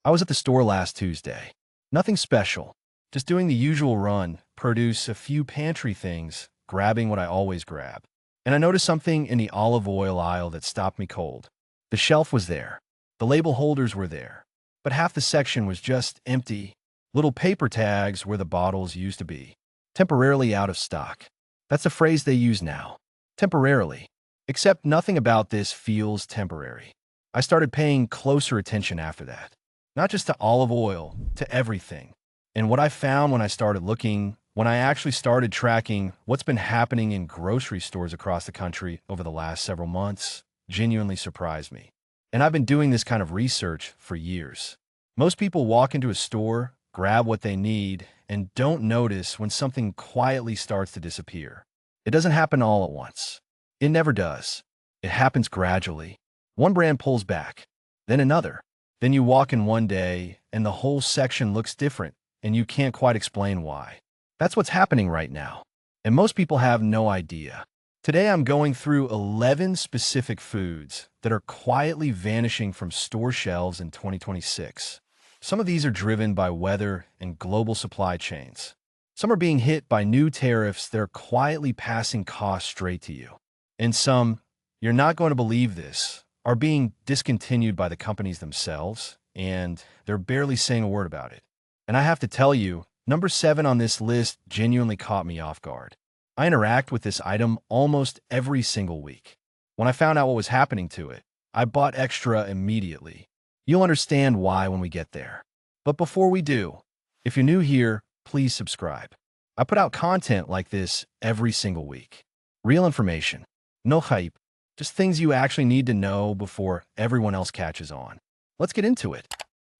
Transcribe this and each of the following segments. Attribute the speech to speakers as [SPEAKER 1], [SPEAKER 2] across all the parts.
[SPEAKER 1] I was at the store last Tuesday. Nothing special, just doing the usual run, produce a few pantry things, grabbing what I always grab. And I noticed something in the olive oil aisle that stopped me cold. The shelf was there. The label holders were there. But half the section was just empty. Little paper tags where the bottles used to be. Temporarily out of stock. That's the phrase they use now. Temporarily. Except nothing about this feels temporary. I started paying closer attention after that. Not just to olive oil, to everything. And what I found when I started looking, when I actually started tracking what's been happening in grocery stores across the country over the last several months, genuinely surprised me. And I've been doing this kind of research for years. Most people walk into a store, grab what they need, and don't notice when something quietly starts to disappear. It doesn't happen all at once. It never does. It happens gradually. One brand pulls back, then another. Then you walk in one day, and the whole section looks different, and you can't quite explain why. That's what's happening right now. And most people have no idea. Today I'm going through 11 specific foods that are quietly vanishing from store shelves in 2026. Some of these are driven by weather and global supply chains. Some are being hit by new tariffs that are quietly passing costs straight to you. And some, you're not going to believe this, are being discontinued by the companies themselves, and they're barely saying a word about it. And I have to tell you, number 7 on this list genuinely caught me off guard. I interact with this item almost every single week. When I found out what was happening to it, I bought extra immediately. You'll understand why when we get there. But before we do, if you're new here, please subscribe. I put out content like this every single week. Real information, no hype, just things you actually need to know before everyone else catches on. Let's get into it.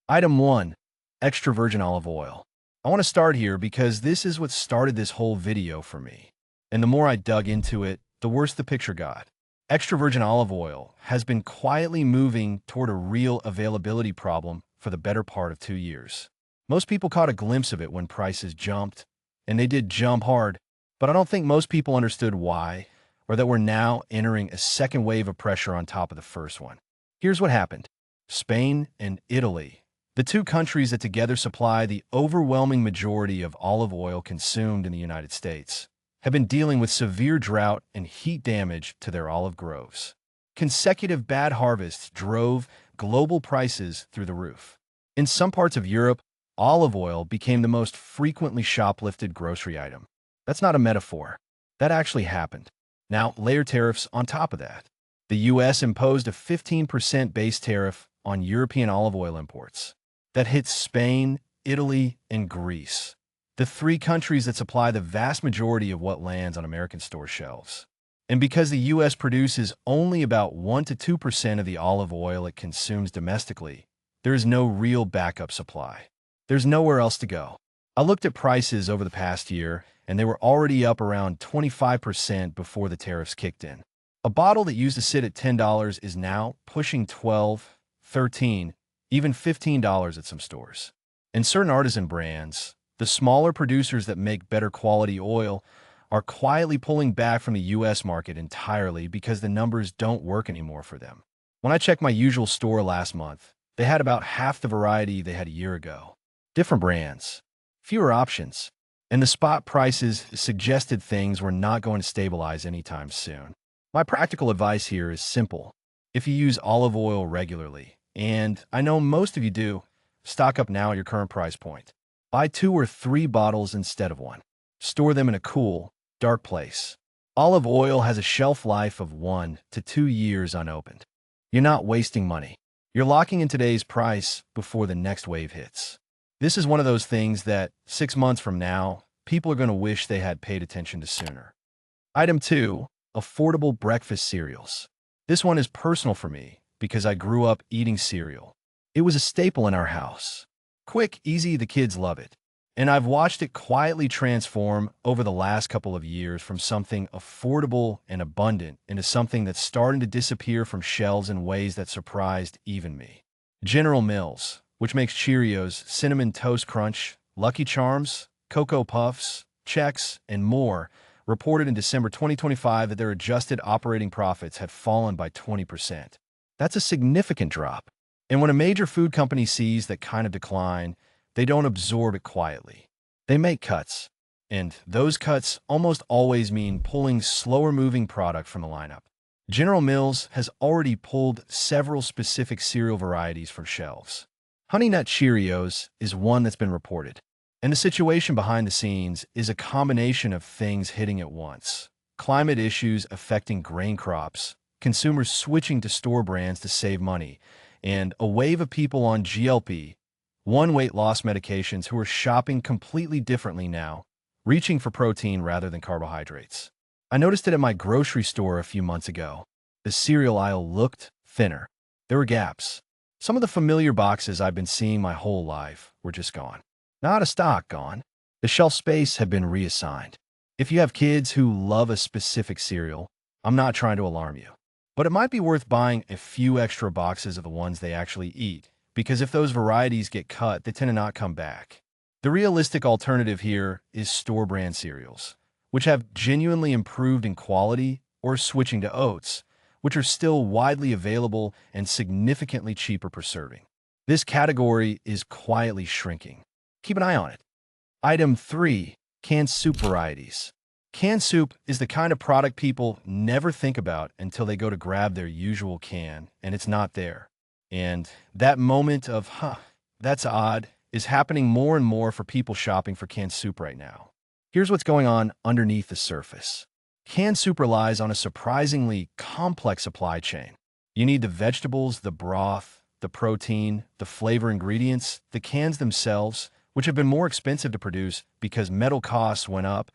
[SPEAKER 1] Item 1, extra virgin olive oil. I want to start here because this is what started this whole video for me. And the more I dug into it, the worse the picture got. Extra virgin olive oil has been quietly moving toward a real availability problem for the better part of 2 years. Most people caught a glimpse of it when prices jumped, and they did jump hard, but I don't think most people understood why, or that we're now entering a second wave of pressure on top of the first one. Here's what happened. Spain and Italy, the two countries that together supply the overwhelming majority of olive oil consumed in the United States, have been dealing with severe drought and heat damage to their olive groves. Consecutive bad harvests drove global prices through the roof. In some parts of Europe, olive oil became the most frequently shoplifted grocery item. That's not a metaphor. That actually happened. Now, layer tariffs on top of that. The U.S. imposed a 15% base tariff on European olive oil imports. That hits Spain, Italy, and Greece, the 3 countries that supply the vast majority of what lands on American store shelves. And because the U.S. produces only about 1 to 2% of the olive oil it consumes domestically, there is no real backup supply. There's nowhere else to go. I looked at prices over the past year, and they were already up around 25% before the tariffs kicked in. A bottle that used to sit at $10 is now pushing $12, $13, even $15 at some stores. And certain artisan brands, the smaller producers that make better quality oil, are quietly pulling back from the U.S. market entirely because the numbers don't work anymore for them. When I checked my usual store last month, they had about half the variety they had a year ago. Different brands, fewer options, and the spot prices suggested things were not going to stabilize anytime soon. My practical advice here is simple. If you use olive oil regularly, and I know most of you do, stock up now at your current price point. Buy 2 or 3 bottles instead of 1. Store them in a cool, dark place. Olive oil has a shelf life of 1 to 2 years unopened. You're not wasting money. You're locking in today's price before the next wave hits. This is one of those things that 6 months from now, people are going to wish they had paid attention to sooner. Item 2, affordable breakfast cereals. This one is personal for me because I grew up eating cereal. It was a staple in our house. Quick, easy, the kids love it. And I've watched it quietly transform over the last couple of years from something affordable and abundant into something that's starting to disappear from shelves in ways that surprised even me. General Mills, which makes Cheerios, Cinnamon Toast Crunch, Lucky Charms, Cocoa Puffs, Chex, and more, reported in December 2025 that their adjusted operating profits had fallen by 20%. That's a significant drop. And when a major food company sees that kind of decline, they don't absorb it quietly. They make cuts. And those cuts almost always mean pulling slower-moving product from the lineup. General Mills has already pulled several specific cereal varieties from shelves. Honey Nut Cheerios is one that's been reported. And the situation behind the scenes is a combination of things hitting at once. Climate issues affecting grain crops, consumers switching to store brands to save money, and a wave of people on GLP-1 weight loss medications who are shopping completely differently now, reaching for protein rather than carbohydrates. I noticed it at my grocery store a few months ago. The cereal aisle looked thinner. There were gaps. Some of the familiar boxes I've been seeing my whole life were just gone. Not out of stock, gone. The shelf space had been reassigned. If you have kids who love a specific cereal, I'm not trying to alarm you. But it might be worth buying a few extra boxes of the ones they actually eat, because if those varieties get cut, they tend to not come back. The realistic alternative here is store-brand cereals, which have genuinely improved in quality, or switching to oats, which are still widely available and significantly cheaper per serving. This category is quietly shrinking. Keep an eye on it. Item 3. Canned soup varieties. Canned soup is the kind of product people never think about until they go to grab their usual can, and it's not there. And that moment of, that's odd, is happening more and more for people shopping for canned soup right now. Here's what's going on underneath the surface. Canned soup relies on a surprisingly complex supply chain. You need the vegetables, the broth, the protein, the flavor ingredients, the cans themselves, which have been more expensive to produce because metal costs went up,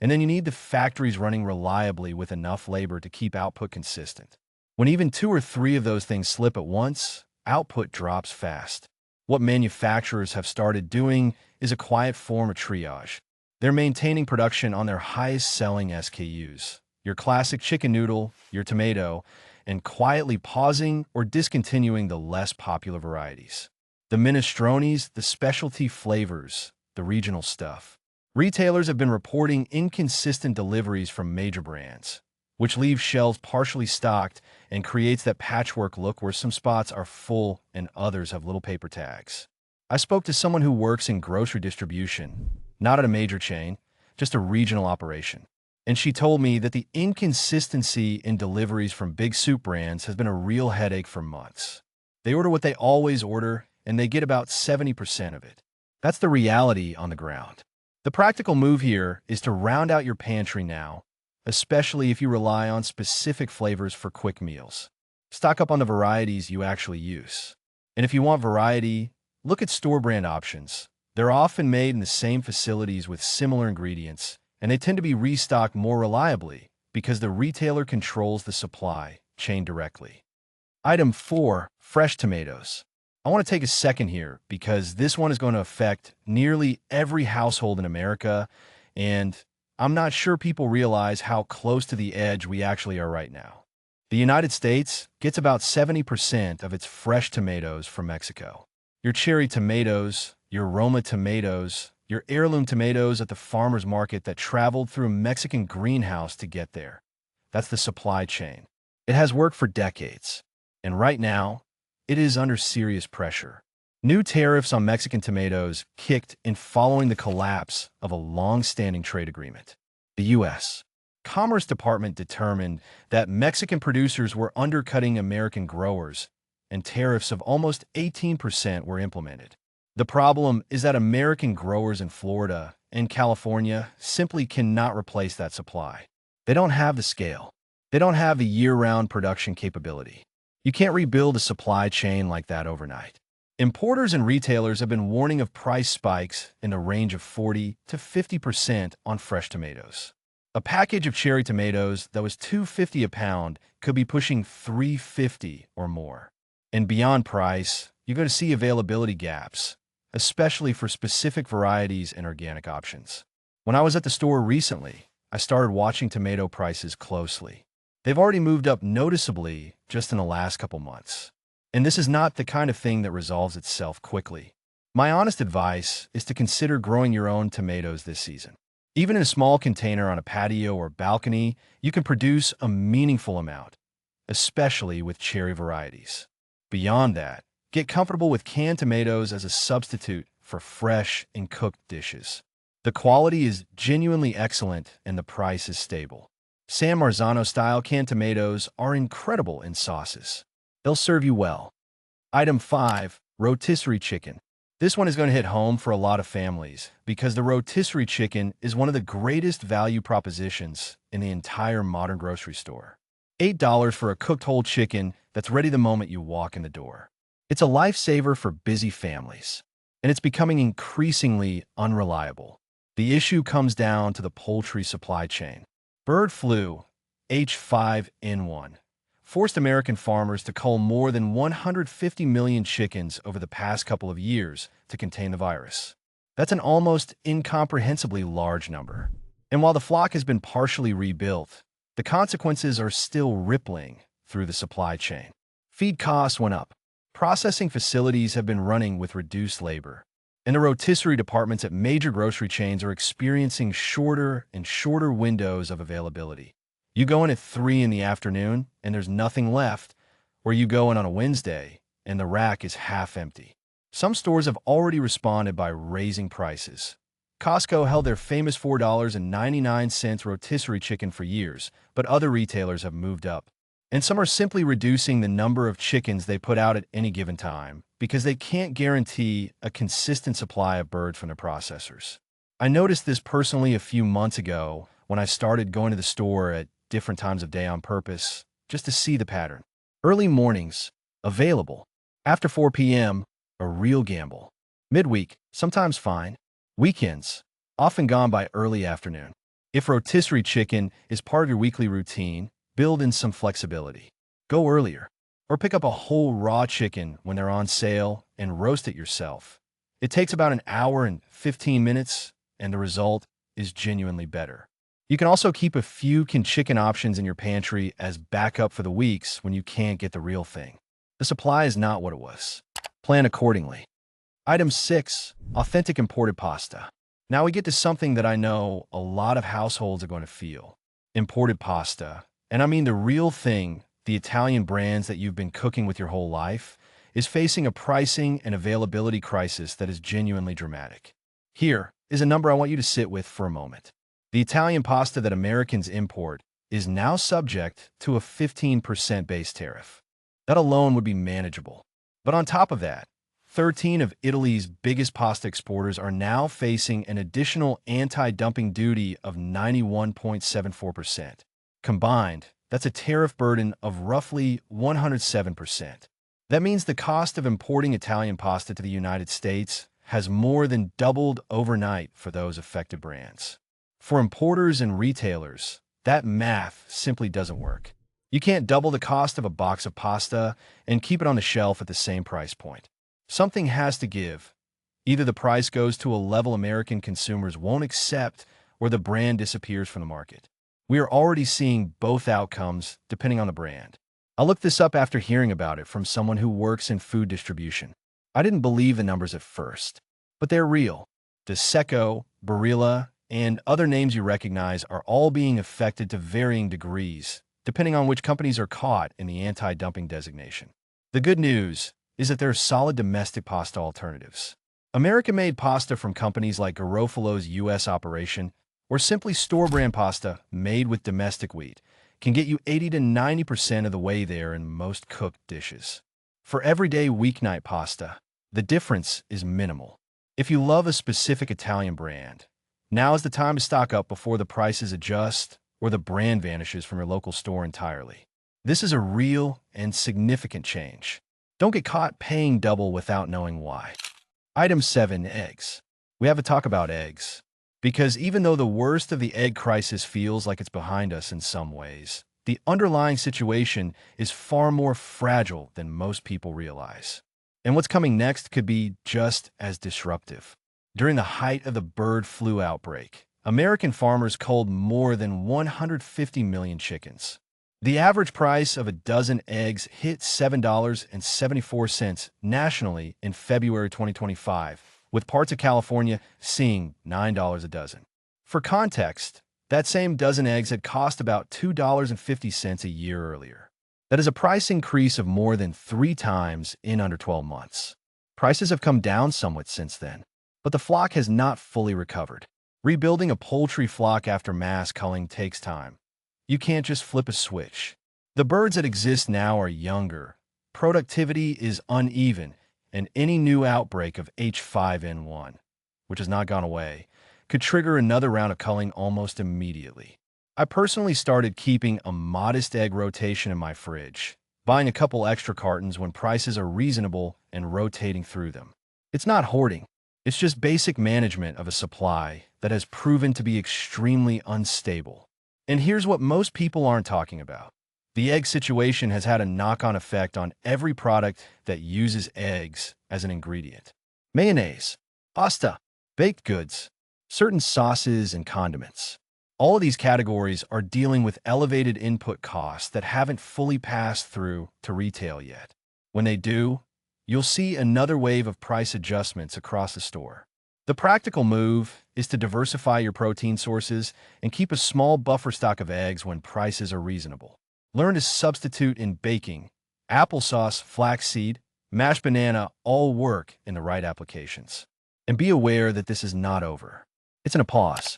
[SPEAKER 1] and then you need the factories running reliably with enough labor to keep output consistent. When even 2 or 3 of those things slip at once, output drops fast. What manufacturers have started doing is a quiet form of triage. They're maintaining production on their highest-selling SKUs, your classic chicken noodle, your tomato, and quietly pausing or discontinuing the less popular varieties. The minestrones, the specialty flavors, the regional stuff. Retailers have been reporting inconsistent deliveries from major brands, which leaves shelves partially stocked and creates that patchwork look where some spots are full and others have little paper tags. I spoke to someone who works in grocery distribution, not at a major chain, just a regional operation. And she told me that the inconsistency in deliveries from big soup brands has been a real headache for months. They order what they always order, and they get about 70% of it. That's the reality on the ground. The practical move here is to round out your pantry now, especially if you rely on specific flavors for quick meals. Stock up on the varieties you actually use. And if you want variety, look at store-brand options. They're often made in the same facilities with similar ingredients, and they tend to be restocked more reliably because the retailer controls the supply chain directly. Item 4. Fresh tomatoes. I want to take a second here because this one is going to affect nearly every household in America, and I'm not sure people realize how close to the edge we actually are right now. The United States gets about 70% of its fresh tomatoes from Mexico. Your cherry tomatoes, your Roma tomatoes, your heirloom tomatoes at the farmer's market that traveled through a Mexican greenhouse to get there. That's the supply chain. It has worked for decades, and right now, it is under serious pressure. New tariffs on Mexican tomatoes kicked in following the collapse of a long-standing trade agreement. The U.S. Commerce Department determined that Mexican producers were undercutting American growers, and tariffs of almost 18% were implemented. The problem is that American growers in Florida and California simply cannot replace that supply. They don't have the scale. They don't have the year-round production capability. You can't rebuild a supply chain like that overnight. Importers and retailers have been warning of price spikes in the range of 40 to 50% on fresh tomatoes. A package of cherry tomatoes that was $2.50 a pound could be pushing $3.50 or more. And beyond price, you're going to see availability gaps, especially for specific varieties and organic options. When I was at the store recently, I started watching tomato prices closely. They've already moved up noticeably just in the last couple months. And this is not the kind of thing that resolves itself quickly. My honest advice is to consider growing your own tomatoes this season. Even in a small container on a patio or balcony, you can produce a meaningful amount, especially with cherry varieties. Beyond that, Get comfortable with canned tomatoes as a substitute for fresh and cooked dishes. The quality is genuinely excellent and the price is stable. San Marzano-style canned tomatoes are incredible in sauces. They'll serve you well. Item 5. Rotisserie chicken. This one is going to hit home for a lot of families because the rotisserie chicken is one of the greatest value propositions in the entire modern grocery store. $8 for a cooked whole chicken that's ready the moment you walk in the door. It's a lifesaver for busy families, and it's becoming increasingly unreliable. The issue comes down to the poultry supply chain. Bird flu, H5N1, forced American farmers to cull more than 150 million chickens over the past couple of years to contain the virus. That's an almost incomprehensibly large number. And while the flock has been partially rebuilt, the consequences are still rippling through the supply chain. Feed costs went up. Processing facilities have been running with reduced labor, and the rotisserie departments at major grocery chains are experiencing shorter and shorter windows of availability. You go in at 3 in the afternoon, and there's nothing left, or you go in on a Wednesday, and the rack is half empty. Some stores have already responded by raising prices. Costco held their famous $4.99 rotisserie chicken for years, but other retailers have moved up. And some are simply reducing the number of chickens they put out at any given time because they can't guarantee a consistent supply of birds from their processors. I noticed this personally a few months ago when I started going to the store at different times of day on purpose just to see the pattern. Early mornings, available. After 4 p.m., a real gamble. Midweek, sometimes fine. Weekends, often gone by early afternoon. If rotisserie chicken is part of your weekly routine, build in some flexibility. Go earlier, or pick up a whole raw chicken when they're on sale and roast it yourself. It takes about an hour and 15 minutes, and the result is genuinely better. You can also keep a few canned chicken options in your pantry as backup for the weeks when you can't get the real thing. The supply is not what it was. Plan accordingly. Item 6. Authentic imported pasta. Now we get to something that I know a lot of households are going to feel. Imported pasta. And I mean the real thing, the Italian brands that you've been cooking with your whole life, is facing a pricing and availability crisis that is genuinely dramatic. Here is a number I want you to sit with for a moment. The Italian pasta that Americans import is now subject to a 15% base tariff. That alone would be manageable. But on top of that, 13 of Italy's biggest pasta exporters are now facing an additional anti-dumping duty of 91.74%. Combined, that's a tariff burden of roughly 107%. That means the cost of importing Italian pasta to the United States has more than doubled overnight for those affected brands. For importers and retailers, that math simply doesn't work. You can't double the cost of a box of pasta and keep it on the shelf at the same price point. Something has to give. Either the price goes to a level American consumers won't accept, or the brand disappears from the market. We are already seeing both outcomes depending on the brand. I looked this up after hearing about it from someone who works in food distribution. I didn't believe the numbers at first, but they're real. Secco, Barilla, and other names you recognize are all being affected to varying degrees, depending on which companies are caught in the anti-dumping designation. The good news is that there are solid domestic pasta alternatives. American-made pasta from companies like Garofalo's U.S. operation, or simply store-brand pasta made with domestic wheat, can get you 80 to 90% of the way there in most cooked dishes. For everyday weeknight pasta, the difference is minimal. If you love a specific Italian brand, now is the time to stock up before the prices adjust or the brand vanishes from your local store entirely. This is a real and significant change. Don't get caught paying double without knowing why. Item 7. Eggs. We have to talk about eggs. Because even though the worst of the egg crisis feels like it's behind us in some ways, the underlying situation is far more fragile than most people realize. And what's coming next could be just as disruptive. During the height of the bird flu outbreak, American farmers culled more than 150 million chickens. The average price of a dozen eggs hit $7.74 nationally in February 2025, with parts of California seeing $9 a dozen. For context, that same dozen eggs had cost about $2.50 a year earlier. That is a price increase of more than 3 times in under 12 months. Prices have come down somewhat since then, but the flock has not fully recovered. Rebuilding a poultry flock after mass culling takes time. You can't just flip a switch. The birds that exist now are younger, productivity is uneven, and any new outbreak of H5N1, which has not gone away, could trigger another round of culling almost immediately. I personally started keeping a modest egg rotation in my fridge, buying a couple extra cartons when prices are reasonable and rotating through them. It's not hoarding, it's just basic management of a supply that has proven to be extremely unstable. And here's what most people aren't talking about. The egg situation has had a knock-on effect on every product that uses eggs as an ingredient. Mayonnaise, pasta, baked goods, certain sauces and condiments. All of these categories are dealing with elevated input costs that haven't fully passed through to retail yet. When they do, you'll see another wave of price adjustments across the store. The practical move is to diversify your protein sources and keep a small buffer stock of eggs when prices are reasonable. Learn to substitute in baking. Applesauce, flaxseed, mashed banana all work in the right applications. And be aware that this is not over. It's in a pause.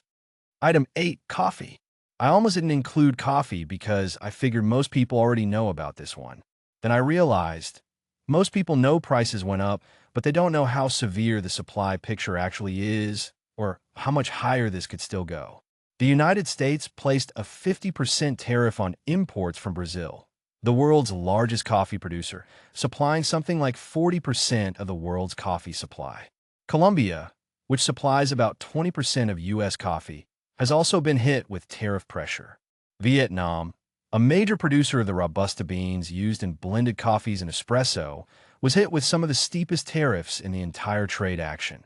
[SPEAKER 1] Item 8, coffee. I almost didn't include coffee because I figured most people already know about this one. Then I realized most people know prices went up, but they don't know how severe the supply picture actually is or how much higher this could still go. The United States placed a 50% tariff on imports from Brazil, the world's largest coffee producer, supplying something like 40% of the world's coffee supply. Colombia, which supplies about 20% of U.S. coffee, has also been hit with tariff pressure. Vietnam, a major producer of the Robusta beans used in blended coffees and espresso, was hit with some of the steepest tariffs in the entire trade action,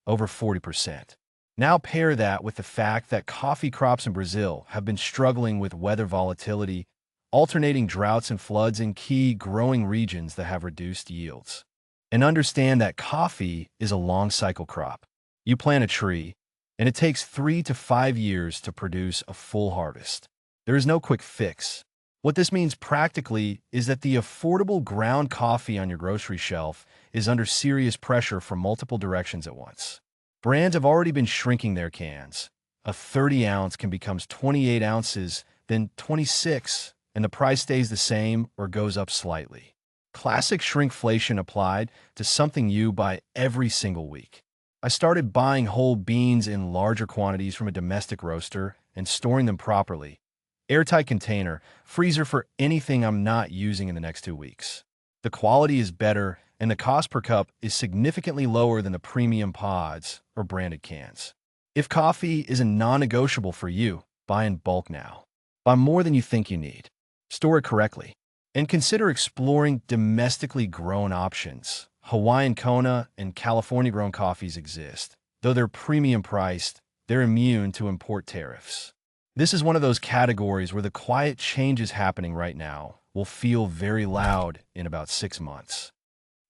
[SPEAKER 1] over 40%. Now pair that with the fact that coffee crops in Brazil have been struggling with weather volatility, alternating droughts and floods in key growing regions that have reduced yields. And understand that coffee is a long cycle crop. You plant a tree, and it takes 3 to 5 years to produce a full harvest. There is no quick fix. What this means practically is that the affordable ground coffee on your grocery shelf is under serious pressure from multiple directions at once. Brands have already been shrinking their cans. A 30-ounce can become 28 ounces, then 26, and the price stays the same or goes up slightly. Classic shrinkflation applied to something you buy every single week. I started buying whole beans in larger quantities from a domestic roaster and storing them properly. Airtight container, freezer for anything I'm not using in the next 2 weeks. The quality is better and the cost per cup is significantly lower than the premium pods or branded cans. If coffee is a non-negotiable for you, buy in bulk now. Buy more than you think you need. Store it correctly. And consider exploring domestically grown options. Hawaiian Kona and California-grown coffees exist. Though they're premium priced, they're immune to import tariffs. This is one of those categories where the quiet changes happening right now will feel very loud in about 6 months.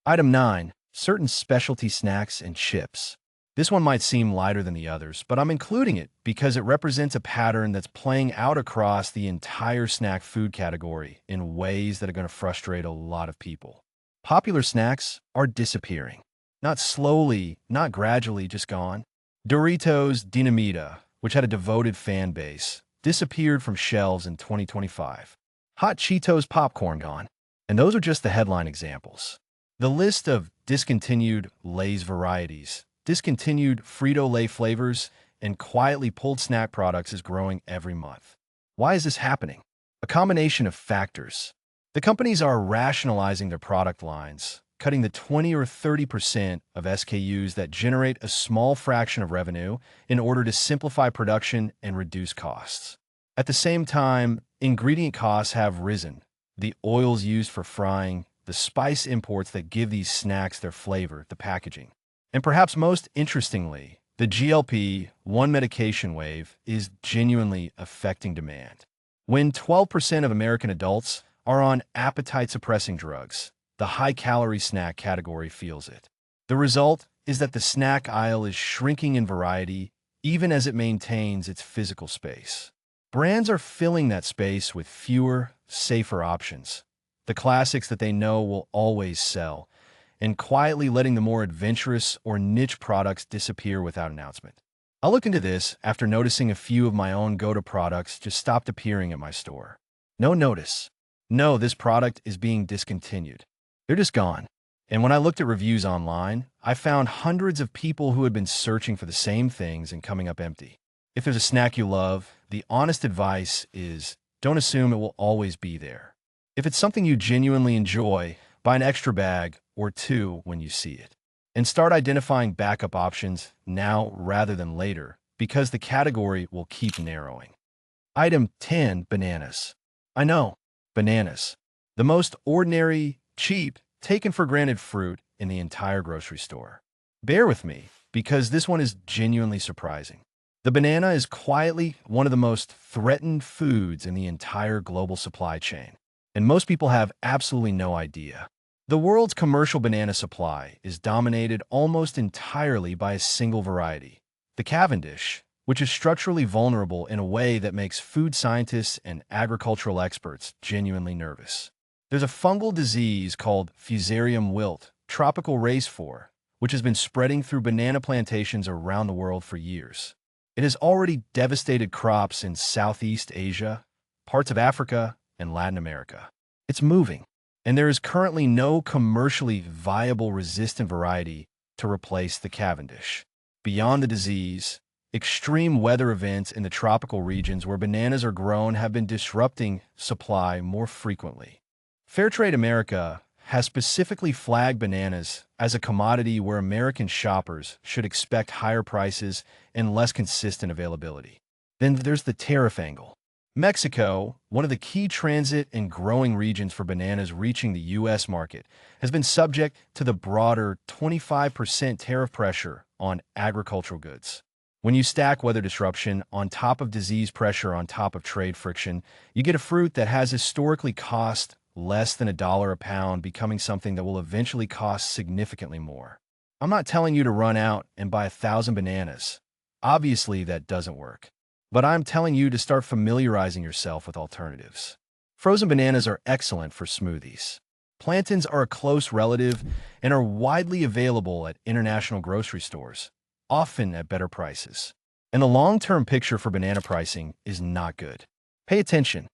[SPEAKER 1] Item 9. Certain specialty snacks and chips. This one might seem lighter than the others, but I'm including it because it represents a pattern that's playing out across the entire snack food category in ways that are going to frustrate a lot of people. Popular snacks are disappearing. Not slowly, not gradually, just gone. Doritos Dinamita, which had a devoted fan base, disappeared from shelves in 2025. Hot Cheetos popcorn gone. And those are just the headline examples. The list of discontinued Lay's varieties, discontinued Frito-Lay flavors, and quietly pulled snack products is growing every month. Why is this happening? A combination of factors. The companies are rationalizing their product lines, cutting the 20 or 30% of SKUs that generate a small fraction of revenue in order to simplify production and reduce costs. At the same time, ingredient costs have risen. The oils used for frying, the spice imports that give these snacks their flavor, the packaging. And perhaps most interestingly, the GLP-1 medication wave is genuinely affecting demand. When 12% of American adults are on appetite-suppressing drugs, the high-calorie snack category feels it. The result is that the snack aisle is shrinking in variety, even as it maintains its physical space. Brands are filling that space with fewer, safer options. the classics that they know will always sell, and quietly letting the more adventurous or niche products disappear without announcement. I'll look into this after noticing a few of my own go-to products just stopped appearing at my store. No notice. No, this product is being discontinued. They're just gone. And when I looked at reviews online, I found hundreds of people who had been searching for the same things and coming up empty. If there's a snack you love, the honest advice is don't assume it will always be there. If it's something you genuinely enjoy, buy an extra bag or two when you see it. And start identifying backup options now rather than later, because the category will keep narrowing. Item 10, bananas. I know, bananas. The most ordinary, cheap, taken for granted fruit in the entire grocery store. Bear with me, because this one is genuinely surprising. The banana is quietly one of the most threatened foods in the entire global supply chain, and most people have absolutely no idea. The world's commercial banana supply is dominated almost entirely by a single variety, the Cavendish, which is structurally vulnerable in a way that makes food scientists and agricultural experts genuinely nervous. There's a fungal disease called Fusarium wilt, tropical race 4, which has been spreading through banana plantations around the world for years. It has already devastated crops in Southeast Asia, parts of Africa, and Latin America. It's moving, and there is currently no commercially viable resistant variety to replace the Cavendish. Beyond the disease, extreme weather events in the tropical regions where bananas are grown have been disrupting supply more frequently. Fairtrade America has specifically flagged bananas as a commodity where American shoppers should expect higher prices and less consistent availability. Then there's the tariff angle. Mexico, one of the key transit and growing regions for bananas reaching the U.S. market, has been subject to the broader 25% tariff pressure on agricultural goods. When you stack weather disruption on top of disease pressure on top of trade friction, you get a fruit that has historically cost less than $1 a pound becoming something that will eventually cost significantly more. I'm not telling you to run out and buy 1,000 bananas. Obviously, that doesn't work. But I'm telling you to start familiarizing yourself with alternatives. Frozen bananas are excellent for smoothies. Plantains are a close relative and are widely available at international grocery stores, often at better prices. And the long-term picture for banana pricing is not good. Pay attention.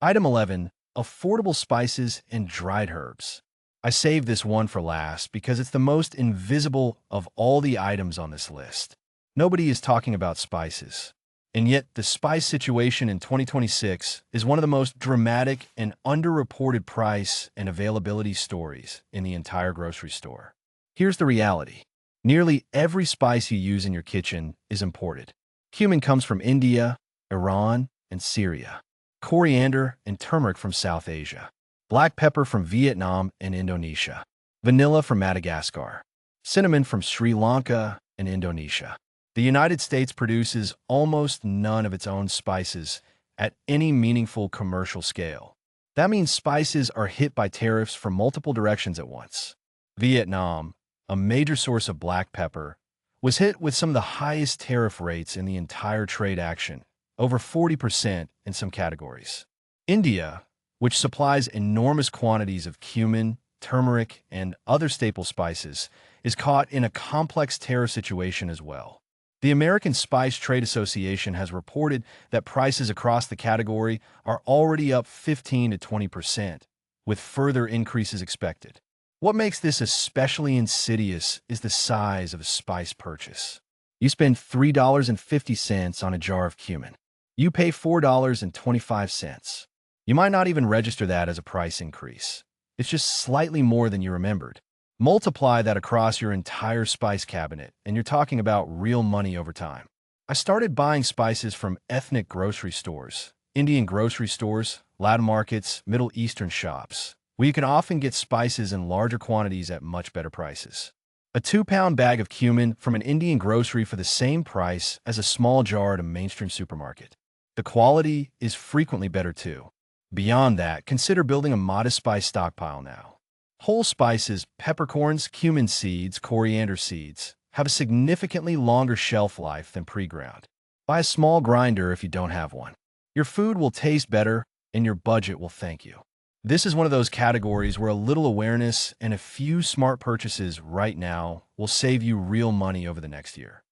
[SPEAKER 1] Item 11. Affordable spices and dried herbs. I saved this one for last because it's the most invisible of all the items on this list. Nobody is talking about spices. And yet, the spice situation in 2026 is one of the most dramatic and underreported price and availability stories in the entire grocery store. Here's the reality. Nearly every spice you use in your kitchen is imported. Cumin comes from India, Iran, and Syria. Coriander and turmeric from South Asia. Black pepper from Vietnam and Indonesia. Vanilla from Madagascar. Cinnamon from Sri Lanka and Indonesia. The United States produces almost none of its own spices at any meaningful commercial scale. That means spices are hit by tariffs from multiple directions at once. Vietnam, a major source of black pepper, was hit with some of the highest tariff rates in the entire trade action, over 40% in some categories. India, which supplies enormous quantities of cumin, turmeric, and other staple spices, is caught in a complex tariff situation as well. The American Spice Trade Association has reported that prices across the category are already up 15 to 20%, with further increases expected. What makes this especially insidious is the size of a spice purchase. You spend $3.50 on a jar of cumin. You pay $4.25. You might not even register that as a price increase. It's just slightly more than you remembered. Multiply that across your entire spice cabinet, and you're talking about real money over time. I started buying spices from ethnic grocery stores, Indian grocery stores, Latin markets, Middle Eastern shops, where you can often get spices in larger quantities at much better prices. A 2-pound bag of cumin from an Indian grocery for the same price as a small jar at a mainstream supermarket. The quality is frequently better too. Beyond that, consider building a modest spice stockpile now. Whole spices, peppercorns, cumin seeds, coriander seeds, have a significantly longer shelf life than pre-ground. Buy a small grinder if you don't have one. Your food will taste better, and your budget will thank you. This is one of those categories where a little awareness and a few smart purchases right now will save you real money over the next year.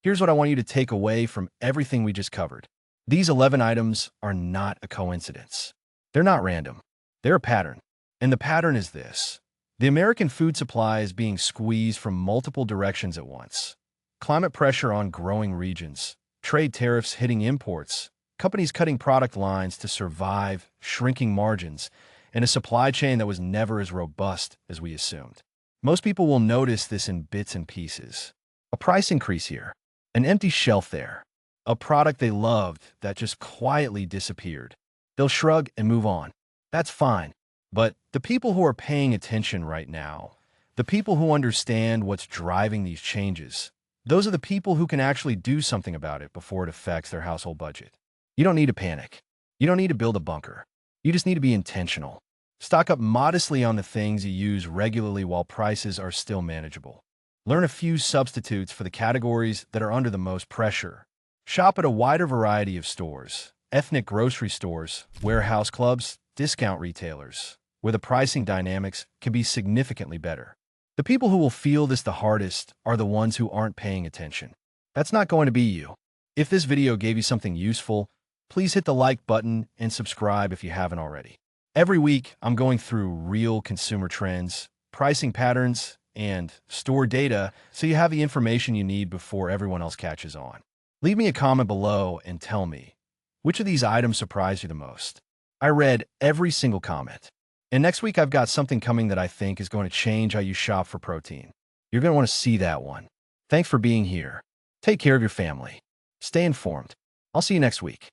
[SPEAKER 1] Here's what I want you to take away from everything we just covered. These 11 items are not a coincidence. They're not random. They're a pattern. And the pattern is this. The American food supply is being squeezed from multiple directions at once. Climate pressure on growing regions, trade tariffs hitting imports, companies cutting product lines to survive, shrinking margins, and a supply chain that was never as robust as we assumed. Most people will notice this in bits and pieces. A price increase here, an empty shelf there, a product they loved that just quietly disappeared. They'll shrug and move on. That's fine. But the people who are paying attention right now, the people who understand what's driving these changes, those are the people who can actually do something about it before it affects their household budget. You don't need to panic. You don't need to build a bunker. You just need to be intentional. Stock up modestly on the things you use regularly while prices are still manageable. Learn a few substitutes for the categories that are under the most pressure. Shop at a wider variety of stores, ethnic grocery stores, warehouse clubs, discount retailers, where the pricing dynamics can be significantly better. The people who will feel this the hardest are the ones who aren't paying attention. That's not going to be you. If this video gave you something useful, please hit the like button and subscribe if you haven't already. Every week, I'm going through real consumer trends, pricing patterns, and store data so you have the information you need before everyone else catches on. Leave me a comment below and tell me, which of these items surprised you the most? I read every single comment. And next week, I've got something coming that I think is going to change how you shop for protein. You're going to want to see that one. Thanks for being here. Take care of your family. Stay informed. I'll see you next week.